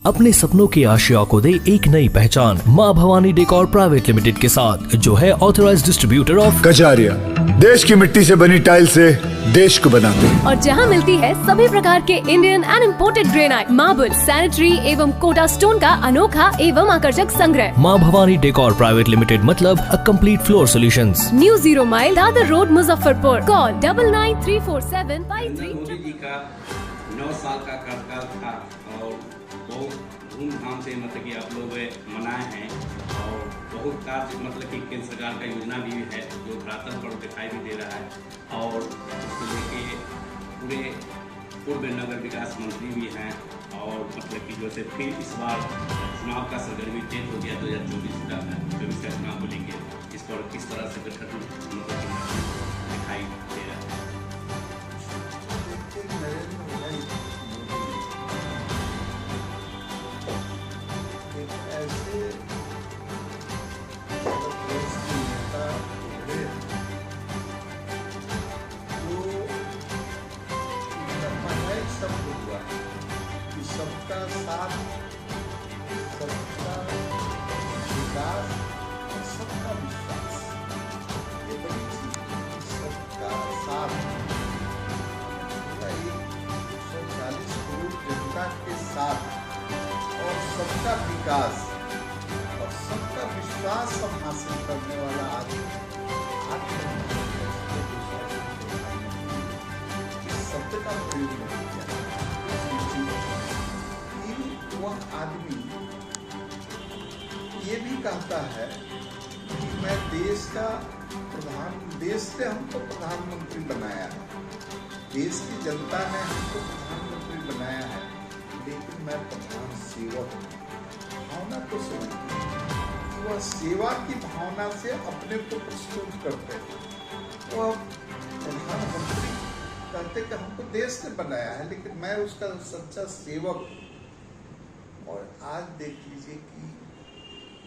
अपने सपनों की आशिया को दे एक नई पहचान माँ भवानी डेकोर प्राइवेट लिमिटेड के साथ, जो है ऑथराइज्ड डिस्ट्रीब्यूटर ऑफ कजारिया। देश की मिट्टी से बनी टाइल से देश को बनाते हैं। और जहाँ मिलती है सभी प्रकार के Indian and imported granite, marble, sanitary एवं कोटा स्टोन का अनोखा एवं आकर्षक संग्रह। माँ भवानी डेकोर प्राइवेट लिमिटेड मतलब a complete floor solutions. New 0 mile Dadar road, Muzaffarpur. Call 99347533। Modi ji का 9 साल का कार्यकाल था और बहुत धूमधाम से मतलब कि आप लोग मनाए हैं और बहुत कार्य मतलब कि केंद्र सरकार का योजना भी है जो धरातल पर दिखाई भी दे रहा है और उसको लेके पूरे पूर्व नगर विकास मंत्री भी हैं और मतलब कि जैसे फिर इस बार चुनाव का सरगर्मी तेज हो गया 2024 का चुनाव को लेकर, इस पर किस तरह से गठन दिखाई दे रहा है। सबका साथ, सबका विकास और सबका विश्वास, ये बड़ी चीज। सबका साथ 140 करोड़ जनता के साथ और सबका विकास और सबका विश्वास हम हासिल करने वाला आदमी इस शब्द का प्रयोग नहीं किया। वह आदमी ये भी कहता है कि मैं देश ने हमको प्रधानमंत्री बनाया है, देश की जनता ने हमको प्रधानमंत्री बनाया है, लेकिन मैं प्रधान सेवक भावना को समझती हूँ। वह सेवा की भावना से अपने को प्रस्तुत करते हैं। वह प्रधानमंत्री कहते कि हमको देश ने बनाया है, लेकिन मैं उसका सच्चा सेवक। और आज देख लीजिए कि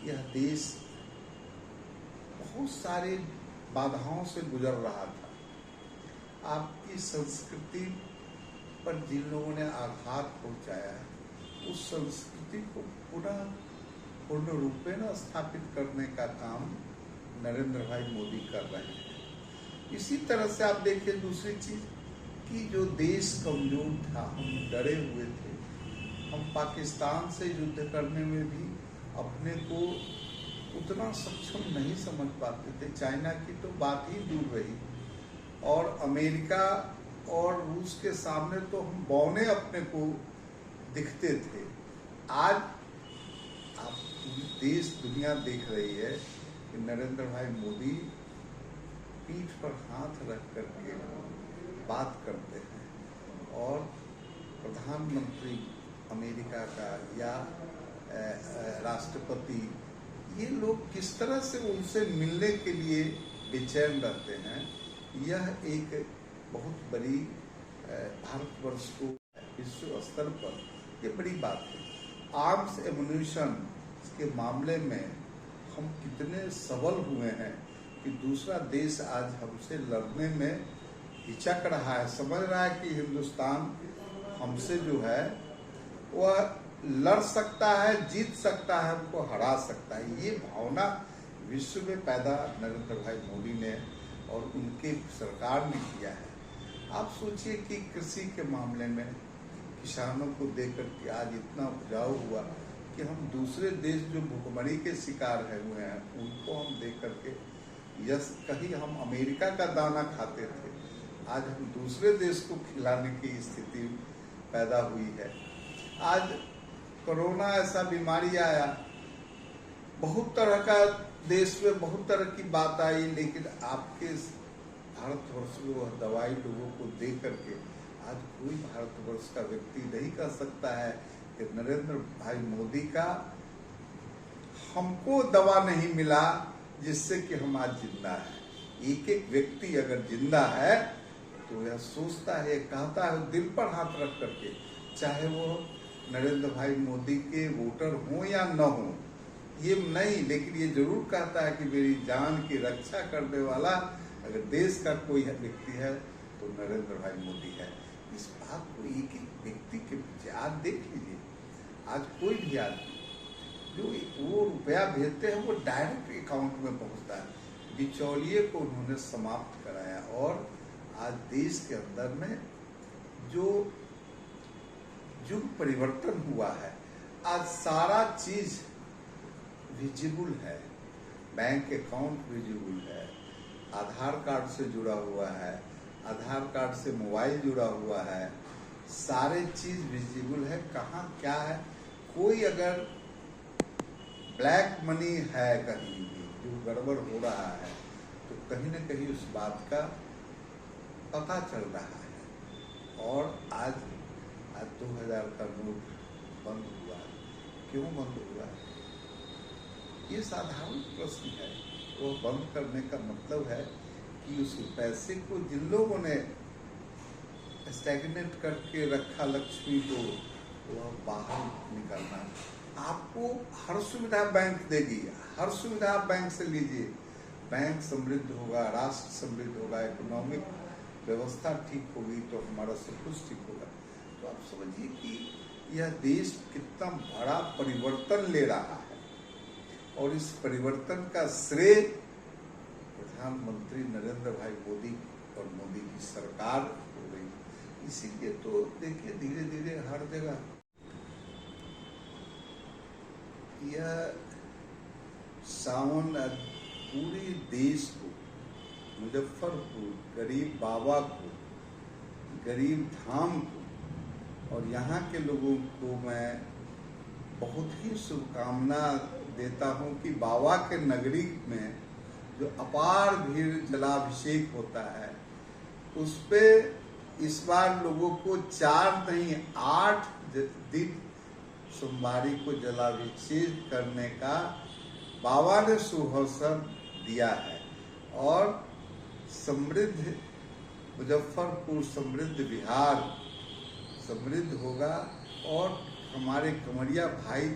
यह देश बहुत सारे बाधाओं से गुजर रहा था। आपकी संस्कृति पर जिन लोगों ने आघात पहुंचाया है, उस संस्कृति को पुनः पूर्ण रूपेण स्थापित करने का काम नरेंद्र भाई मोदी कर रहे हैं। इसी तरह से आप देखिए दूसरी चीज कि जो देश कमजोर था, हम डरे हुए थे, हम पाकिस्तान से युद्ध करने में भी अपने को उतना सक्षम नहीं समझ पाते थे। चाइना की तो बात ही दूर रही और अमेरिका और रूस के सामने तो हम बौने अपने को दिखते थे। आज आप देश दुनिया देख रही है कि नरेंद्र भाई मोदी पीठ पर हाथ रख करके बात करते हैं और प्रधानमंत्री अमेरिका का या राष्ट्रपति, ये लोग किस तरह से उनसे मिलने के लिए बेचैन रहते हैं। यह एक बहुत बड़ी भारतवर्ष को विश्व स्तर पर ये बड़ी बात है। आर्म्स एमुनिशन के मामले में हम कितने सबल हुए हैं कि दूसरा देश आज हमसे लड़ने में हिचक रहा है, समझ रहा है कि हिंदुस्तान हमसे जो है वह लड़ सकता है, जीत सकता है, हमको हरा सकता है। ये भावना विश्व में पैदा नरेंद्र भाई मोदी ने और उनके सरकार ने किया है। आप सोचिए कि कृषि के मामले में किसानों को देकर के आज इतना उपजाऊ हुआ कि हम दूसरे देश जो भुखमरी के शिकार हुए हैं उनको हम देख करके कहीं हम अमेरिका का दाना खाते थे, आज हम दूसरे देश को खिलाने की स्थिति पैदा हुई है। आज कोरोना ऐसा बीमारी आया, बहुत तरह का देश में बहुत तरह की बात आई, लेकिन आपके भारतवर्ष में वह दवाई लोगों को दे करके आज कोई भारतवर्ष का व्यक्ति नहीं कह सकता है कि नरेंद्र भाई मोदी का हमको दवा नहीं मिला जिससे कि हम आज जिंदा है। एक एक व्यक्ति अगर जिंदा है तो यह सोचता है, कहता है दिल पर हाथ रख करके, चाहे वो नरेंद्र भाई मोदी के वोटर हो या न हो, ये नहीं, लेकिन ये जरूर कहता है कि मेरी जान की रक्षा करने वाला अगर देश का कोई व्यक्ति है तो नरेंद्र भाई मोदी है। इस बात को एक एक व्यक्ति के पीछे आज देख लीजिए, आज कोई भी आदमी जो वो रुपया भेजते हैं वो डायरेक्ट अकाउंट में पहुंचता है। बिचौलिए को उन्होंने समाप्त कराया और आज देश के अंदर में जो युग परिवर्तन हुआ है, आज सारा चीज विजिबल है, बैंक अकाउंट विजिबल है, आधार कार्ड से जुड़ा हुआ है, आधार कार्ड से मोबाइल जुड़ा हुआ है, सारे चीज विजिबल है, कहाँ क्या है। कोई अगर ब्लैक मनी है कहीं भी जो गड़बड़ हो रहा है तो कहीं न कहीं उस बात का पता चल रहा है। और आज 2000 का नोट बंद हुआ है, क्यों बंद हुआ है? ये साधारण प्रश्न है। वो बंद करने का मतलब है कि उस पैसे को जिन लोगों ने स्टैग्नेट करके रखा लक्ष्मी को, वह बाहर निकलना। आपको हर सुविधा बैंक देगी, हर सुविधा आप बैंक से लीजिए, बैंक समृद्ध होगा, राष्ट्र समृद्ध होगा, इकोनॉमिक व्यवस्था ठीक होगी तो हमारा सब कुछ ठीक होगा। तो आप समझिए कि यह देश कितना बड़ा परिवर्तन ले रहा है और इस परिवर्तन का श्रेय प्रधानमंत्री नरेंद्र भाई मोदी और मोदी की सरकार हो गई। इसीलिए तो देखिए धीरे धीरे हर जगह यह सावन पूरे देश को, मुजफ्फरपुर, गरीब बाबा को, गरीब धाम को और यहाँ के लोगों को मैं बहुत ही शुभकामना देता हूँ कि बाबा के नगरी में जो अपार भीड़ जलाभिषेक होता है उस पे इस बार लोगों को 4 नहीं 8 दिन सोमवारी को जलाभिषेक करने का बाबा ने शुभ अवसर दिया है। और समृद्ध मुजफ्फरपुर, समृद्ध बिहार समृद्ध होगा और हमारे कमरिया भाई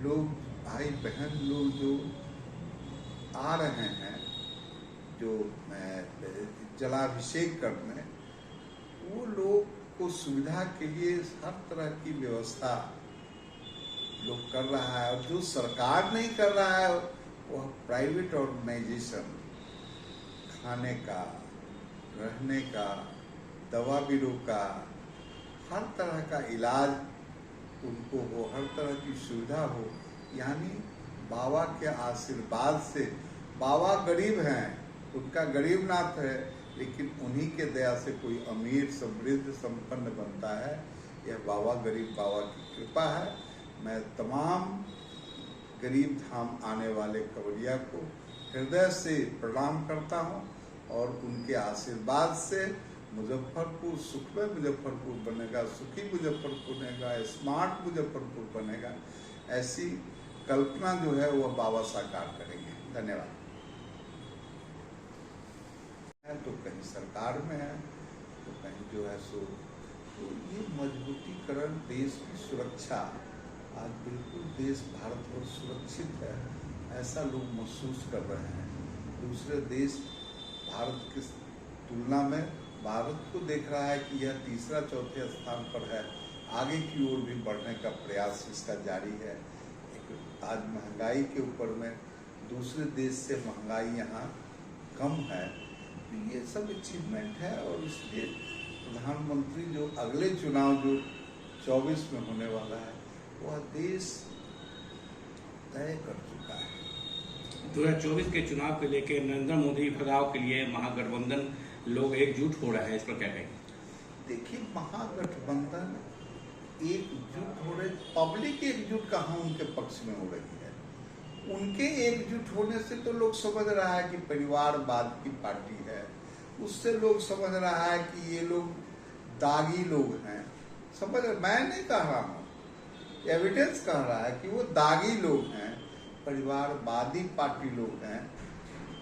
लोग, भाई बहन लोग जो आ रहे हैं जो जलाभिषेक करने, वो लोग को सुविधा के लिए हर तरह की व्यवस्था लोग कर रहा है। और जो सरकार नहीं कर रहा है वह प्राइवेट ऑर्गेनाइजेशन खाने का, रहने का, दवा बीरो का, हर तरह का इलाज उनको हो, हर तरह की सुविधा हो। यानी बाबा के आशीर्वाद से, बाबा गरीब हैं, उनका गरीब नाथ है, लेकिन उन्हीं के दया से कोई अमीर, समृद्ध, संपन्न बनता है। यह बाबा गरीब बाबा की कृपा है। मैं तमाम गरीब धाम आने वाले कंवरिया को हृदय से प्रणाम करता हूं और उनके आशीर्वाद से मुजफ्फरपुर सुखमय मुजफ्फरपुर बनेगा, सुखी मुजफ्फरपुर बनेगा, स्मार्ट मुजफ्फरपुर बनेगा। ऐसी कल्पना जो है वह बाबा साकार करेंगे। धन्यवाद। तो कहीं सरकार में है तो कहीं जो है सो, तो ये मजबूतीकरण, देश की सुरक्षा, आज बिल्कुल देश भारतवर्ष सुरक्षित है ऐसा लोग महसूस कर रहे हैं। दूसरे देश भारत की तुलना में भारत को देख रहा है कि यह तीसरा चौथे स्थान पर है, आगे की ओर भी बढ़ने का प्रयास इसका जारी है। आज महंगाई के ऊपर में दूसरे देश से महंगाई यहाँ कम है, तो ये सब अचीवमेंट है। और इसलिए प्रधानमंत्री जो अगले चुनाव जो 24 में होने वाला है वह देश तय कर चुका है। 2024 के चुनाव को लेकर नरेंद्र मोदी भगाव के लिए महागठबंधन लोग एकजुट हो रहे हैं, इस पर क्या कहेंगे? देखिए, महागठबंधन एकजुट हो रहे, पब्लिक एकजुट कहाँ उनके पक्ष में हो रही है। उनके एकजुट होने से तो लोग समझ रहा है कि परिवारवाद की पार्टी है, उससे लोग समझ रहा है कि ये लोग दागी लोग हैं। समझ, मैं नहीं कह रहा हूँ, एविडेंस कह रहा है कि वो दागी लोग हैं, परिवारवादी पार्टी लोग हैं,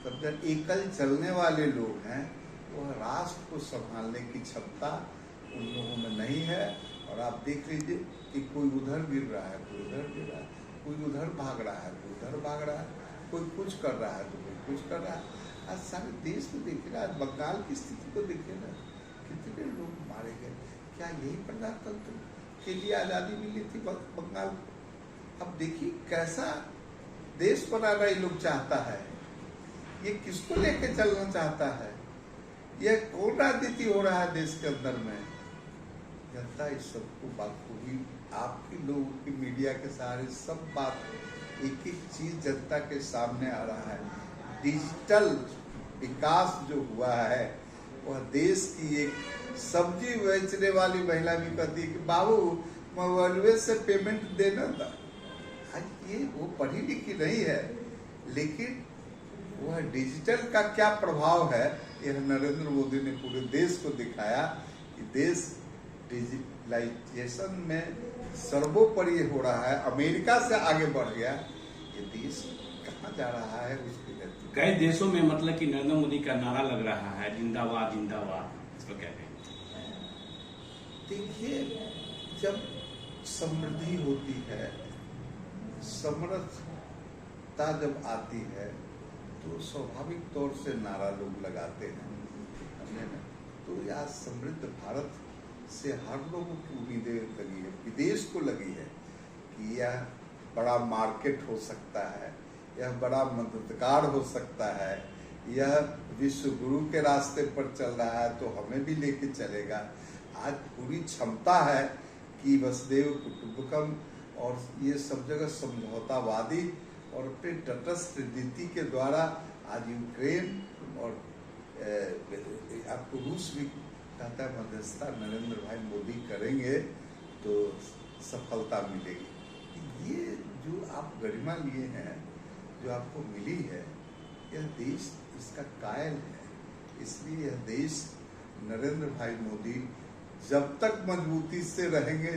तब एकल चलने वाले लोग हैं। वह राष्ट्र को संभालने की क्षमता उन लोगों में नहीं है। और आप देख लीजिए कि कोई उधर गिर रहा है, कोई उधर गिर रहा है, कोई उधर भाग रहा है, कोई उधर भाग रहा है, कोई कुछ कर रहा है तो कोई कुछ कर रहा है। आज सारे देश में देखिए ना, आज बंगाल की स्थिति को देखिए ना, कितने लोग मारे गए। क्या यही प्रजातंत्र के लिए आज़ादी मिली थी बंगाल बंगाल को। अब देखिए कैसा देश बनाना ये लोग चाहता है, ये किसको लेके चलना चाहता है, यह कौन राजनीति हो रहा है देश के अंदर में। जनता इस सबको बात को भी आपके लोगों की मीडिया के सहारे सब बात एक एक चीज जनता के सामने आ रहा है। डिजिटल विकास जो हुआ है वह देश की एक सब्जी बेचने वाली महिला भी कहती है कि बाबू मोबाइल से पेमेंट देना था। आज ये वो पढ़ी लिखी नहीं है, लेकिन वह डिजिटल का क्या प्रभाव है यह नरेंद्र मोदी ने पूरे देश को दिखाया कि देश डिजिटलाइजेशन में सर्वोपरि हो रहा है, अमेरिका से आगे बढ़ गया। ये देश कहाँ जा रहा है उसकी नेतृत्व। कई देशों में मतलब कि नरेंद्र मोदी का नारा लग रहा है, जिंदाबाद जिंदाबाद, इसको कहते हैं। देखिए, जब समृद्धि होती है, समर्थता जब आती है तो स्वाभाविक तौर से नारा लोग लगाते हैं, समझे ना। तो आज समृद्ध भारत से हर लोगों की उम्मीदें लगी है, विदेश को लगी है कि यह बड़ा मार्केट हो सकता है, यह बड़ा मददगार हो सकता है, यह विश्व गुरु के रास्ते पर चल रहा है तो हमें भी लेके चलेगा। आज पूरी क्षमता है कि वसुधैव कुटुंबकम और ये सब जगह समझौतावादी और अपने तटस्थ नीति के द्वारा आज यूक्रेन और आपको रूस भी कहता है मध्यस्थता नरेंद्र भाई मोदी करेंगे तो सफलता मिलेगी। ये जो आप गरिमा लिए हैं, जो आपको मिली है, यह देश इसका कायल है। इसलिए यह देश नरेंद्र भाई मोदी जब तक मजबूती से रहेंगे